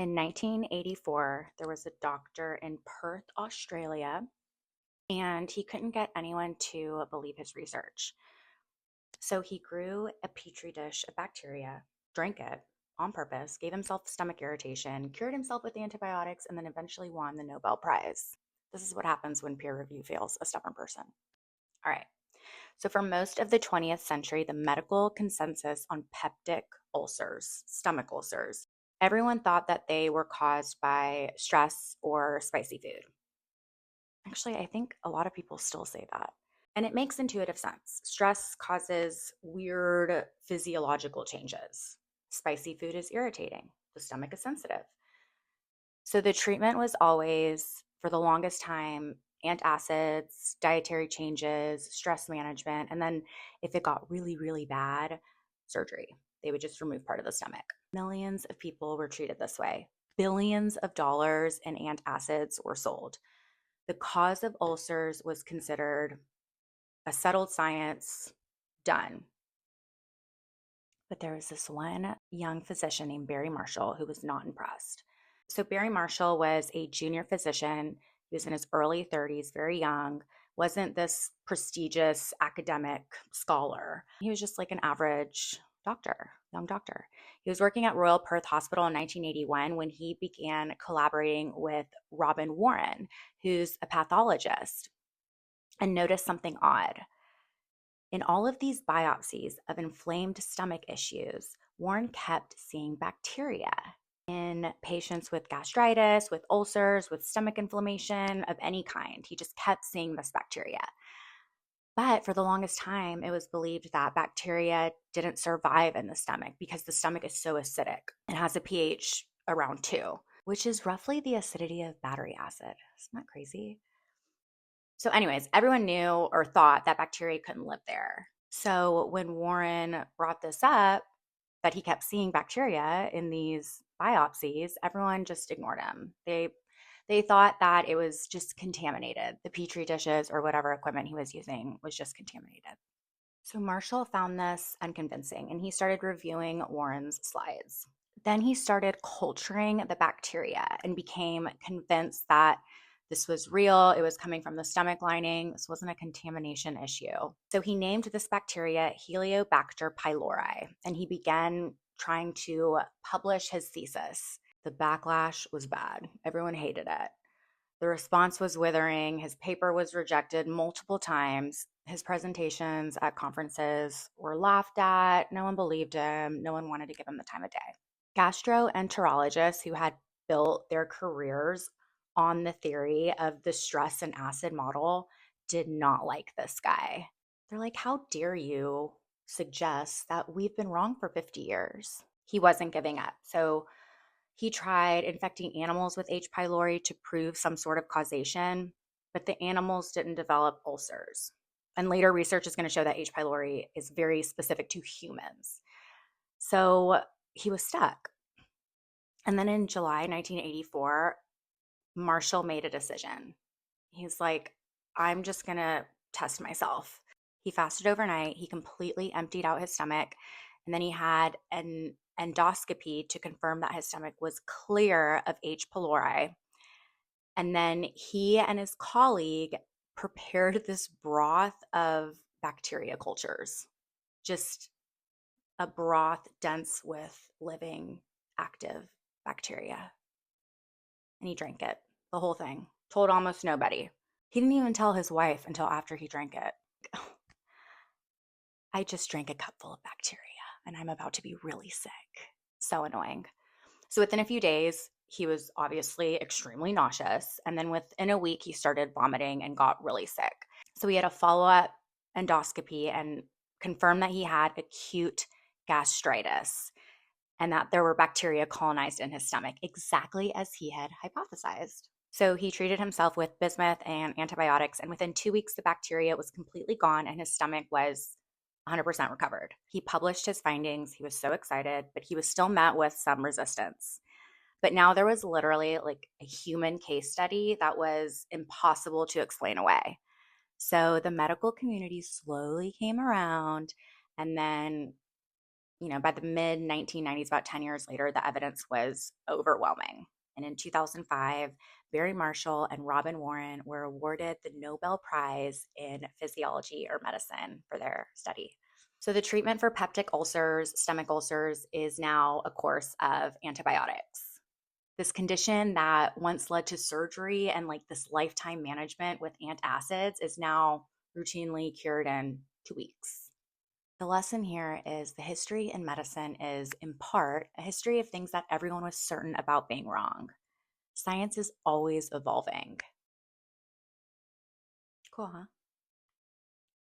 In 1984, there was a doctor in Perth, Australia, and he couldn't get anyone to believe his research. So he grew a petri dish of bacteria, drank it on purpose, gave himself stomach irritation, cured himself with antibiotics, and then eventually won the Nobel Prize. This is what happens when peer review fails a stubborn person. All right. So, for most of the 20th century, the medical consensus on peptic ulcers, stomach ulcers, everyone thought that they were caused by stress or spicy food. Actually, I think a lot of people still say that. And it makes intuitive sense. Stress causes weird physiological changes. Spicy food is irritating. The stomach is sensitive. So the treatment was always, for the longest time, antacids, dietary changes, stress management, and then if it got really, really bad, surgery. They would just remove part of the stomach. Millions of people were treated this way. Billions of dollars in antacids were sold. The cause of ulcers was considered a settled science, done. But there was this one young physician named Barry Marshall who was not impressed. So Barry Marshall was a junior physician. He was in his early 30s, very young, wasn't this prestigious academic scholar. He was just like an average doctor, young doctor. He was working at Royal Perth Hospital in 1981 when he began collaborating with Robin Warren, who's a pathologist, and noticed something odd. In all of these biopsies of inflamed stomach issues, Warren kept seeing bacteria in patients with gastritis, with ulcers, with stomach inflammation of any kind. He just kept seeing this bacteria. But for the longest time, it was believed that bacteria didn't survive in the stomach because the stomach is so acidic. It has a pH around 2, which is roughly the acidity of battery acid. Isn't that crazy? So, anyways, everyone knew or thought that bacteria couldn't live there. So, when Warren brought this up, that he kept seeing bacteria in these biopsies, everyone just ignored him. They thought that it was just contaminated. The petri dishes or whatever equipment he was using was just contaminated. So Marshall found this unconvincing and he started reviewing Warren's slides. Then he started culturing the bacteria and became convinced that this was real. It was coming from the stomach lining. This wasn't a contamination issue. So he named this bacteria Helicobacter pylori, and he began trying to publish his thesis. The backlash was bad. Everyone hated it. The response was withering. His paper was rejected multiple times. His presentations at conferences were laughed at. No one believed him. No one wanted to give him the time of day. Gastroenterologists who had built their careers on the theory of the stress and acid model did not like this guy. They're like, how dare you suggest that we've been wrong for 50 years? He wasn't giving up. So he tried infecting animals with H. pylori to prove some sort of causation, but the animals didn't develop ulcers. And later research is going to show that H. pylori is very specific to humans. So he was stuck. And then in July 1984, Marshall made a decision. He's like, I'm just going to test myself. He fasted overnight. He completely emptied out his stomach. And then he had an endoscopy to confirm that his stomach was clear of H. pylori. And then he and his colleague prepared this broth of bacteria cultures, just a broth dense with living active bacteria. And he drank it, the whole thing, told almost nobody. He didn't even tell his wife until after he drank it. I just drank a cupful of bacteria and I'm about to be really sick. So annoying. So within a few days, he was obviously extremely nauseous. And then within a week, he started vomiting and got really sick. So he had a follow-up endoscopy and confirmed that he had acute gastritis and that there were bacteria colonized in his stomach, exactly as he had hypothesized. So he treated himself with bismuth and antibiotics, and within 2 weeks, the bacteria was completely gone and his stomach was 100% recovered. He published his findings. He was so excited, but he was still met with some resistance. But now there was literally like a human case study that was impossible to explain away. So the medical community slowly came around, and then By the mid 1990s, about 10 years later, the evidence was overwhelming. And in 2005, Barry Marshall and Robin Warren were awarded the Nobel Prize in physiology or medicine for their study. So, the treatment for peptic ulcers, stomach ulcers, is now a course of antibiotics. This condition that once led to surgery and like this lifetime management with antacids is now routinely cured in 2 weeks. The lesson here is the history in medicine is, in part, a history of things that everyone was certain about being wrong. Science is always evolving. Cool, huh?